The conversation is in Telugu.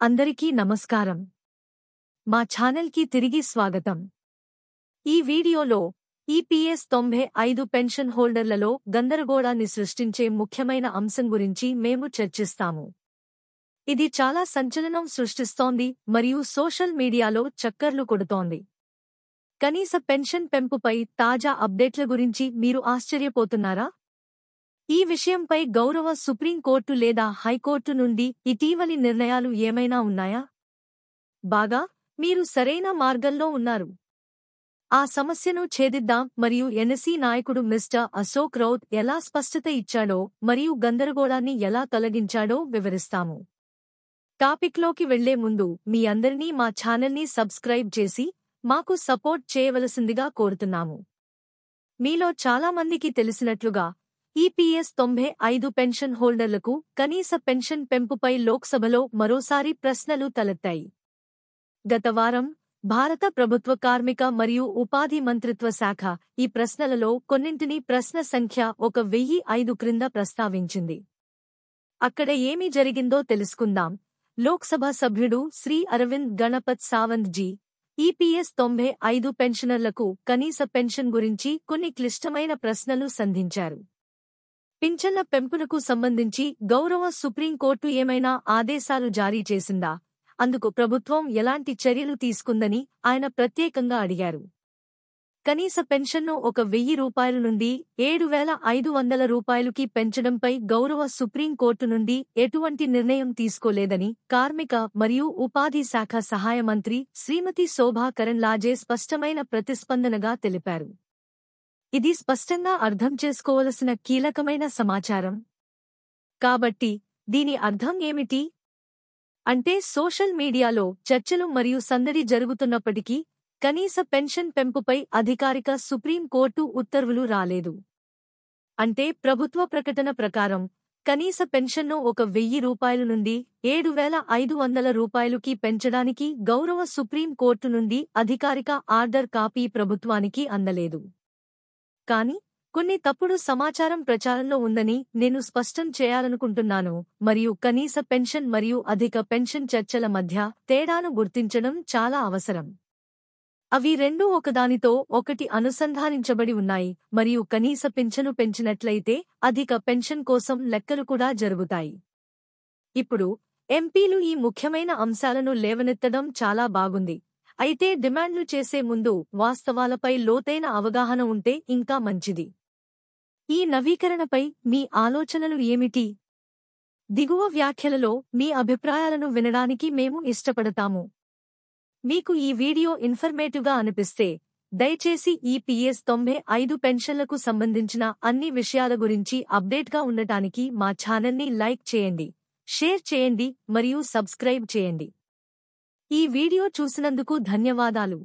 అందరికీ నమస్కారం. మా ఛానల్కి తిరిగి స్వాగతం. ఈ వీడియోలో ఈపీఎస్ 95 పెన్షన్ హోల్డర్లలో గందరగోళాన్ని సృష్టించే ముఖ్యమైన అంశం గురించి మేము చర్చిస్తాము. ఇది చాలా సంచలనం సృష్టిస్తోంది మరియు సోషల్ మీడియాలో చక్కర్లు కొడుతోంది. కనీస పెన్షన్ పెంపుపై తాజా అప్డేట్ల గురించి మీరు ఆశ్చర్యపోతున్నారా? ఈ విషయంపై గౌరవ సుప్రీంకోర్టు లేదా హైకోర్టు నుండి ఇటీవలి నిర్ణయాలు ఏమైనా ఉన్నాయా? బాగా, మీరు సరైన మార్గంలో ఉన్నారు. ఆ సమస్యను ఛేదిద్దాం మరియు ఎన్ఎస్ఈ నాయకుడు మిస్టర్ అశోక్ రౌత్ ఎలా స్పష్టత ఇచ్చాడో మరియు గందరగోళాన్ని ఎలా తొలగించాడో వివరిస్తాము. టాపిక్లోకి వెళ్లే ముందు మీ అందరినీ మా ఛానల్ని సబ్స్క్రైబ్ చేసి మాకు సపోర్ట్ చేయవలసిందిగా కోరుతున్నాము. మీలో చాలామందికి తెలిసినట్లుగా ఈపీఎస్ 95 పెన్షన్ హోల్డర్లకు కనీస పెన్షన్ పెంపుపై లోక్సభలో మరోసారి ప్రశ్నలు తలెత్తాయి. గత వారం భారత ప్రభుత్వ కార్మిక మరియు ఉపాధి మంత్రిత్వ శాఖ ఈ ప్రశ్నలలో కొన్నింటిని ప్రశ్న సంఖ్య 1005 క్రింద ప్రస్తావించింది. అక్కడ ఏమి జరిగిందో తెలుసుకుందాం. లోక్సభ సభ్యుడు శ్రీ అరవింద్ గణపత్ సావంత్ జీ ఈపీఎస్ 95 పెన్షనర్లకు కనీస పెన్షన్ గురించి కొన్ని క్లిష్టమైన ప్రశ్నలు సంధించారు. పింఛన్ల పెంపునకు సంబంధించి గౌరవ సుప్రీంకోర్టు ఏమైనా ఆదేశాలు జారీ చేసిందా? అందుకు ప్రభుత్వం ఎలాంటి చర్యలు తీసుకుందని ఆయన ప్రత్యేకంగా అడిగారు. కనీస పెన్షన్ను 1000 రూపాయల నుండి 7,500 రూపాయలుకి పెంచడంపై గౌరవ సుప్రీంకోర్టు నుండి ఎటువంటి నిర్ణయం తీసుకోలేదని కార్మిక మరియు ఉపాధి శాఖ సహాయ మంత్రి శ్రీమతి శోభా కరంద్లాజే స్పష్టమైన ప్రతిస్పందనగా తెలిపారు. ఇది స్పష్టంగా అర్థం చేసుకోవలసిన కీలకమైన సమాచారం. కాబట్టి దీని అర్థం ఏమిటి? అంటే సోషల్ మీడియాలో చర్చలు మరియు సందడి జరుగుతున్నప్పటికీ కనీస పెన్షన్ పెంపుపై అధికారిక సుప్రీంకోర్టు ఉత్తర్వులు రాలేదు. అంటే ప్రభుత్వ ప్రకటన ప్రకారం కనీస పెన్షన్ను 1000 రూపాయల నుండి 7,500 రూపాయలుకి పెంచడానికి గౌరవ సుప్రీంకోర్టు నుండి అధికారిక ఆర్డర్ కాపీ ప్రభుత్వానికి అందలేదు. కానీ కొన్ని తప్పుడు సమాచారం ప్రచారంలో ఉందని నేను స్పష్టం చేయాలనుకుంటున్నాను మరియు కనీస పెన్షన్ మరియు అధిక పెన్షన్ చర్చల మధ్య తేడాను గుర్తించడం చాలా అవసరం. అవి రెండూ ఒకదానితో ఒకటి అనుసంధానించబడి ఉన్నాయి మరియు కనీస పింఛను పెంచినట్లయితే అధిక పెన్షన్ కోసం లెక్కలు కూడా జరుగుతాయి. ఇప్పుడు ఎంపీలు ఈ ముఖ్యమైన అంశాలను లేవనెత్తడం చాలా బాగుంది. అయితే డిమాండ్లు చేసే ముందు వాస్తవాలపై లోతైన అవగాహన ఉంటే ఇంకా మంచిది. ఈ నవీకరణపై మీ ఆలోచనలు ఏమిటి? దిగువ వ్యాఖ్యలలో మీ అభిప్రాయాలను వినడానికి మేము ఇష్టపడతాము. మీకు ఈ వీడియో ఇన్ఫర్మేటివ్గా అనిపిస్తే దయచేసి ఈపీఎస్ 95 పెన్షన్లకు సంబంధించిన అన్ని విషయాల గురించి అప్డేట్గా ఉండటానికి మా ఛానల్ని లైక్ చేయండి, షేర్ చేయండి మరియు సబ్స్క్రైబ్ చేయండి. ఈ వీడియో చూసినందుకు ధన్యవాదాలు.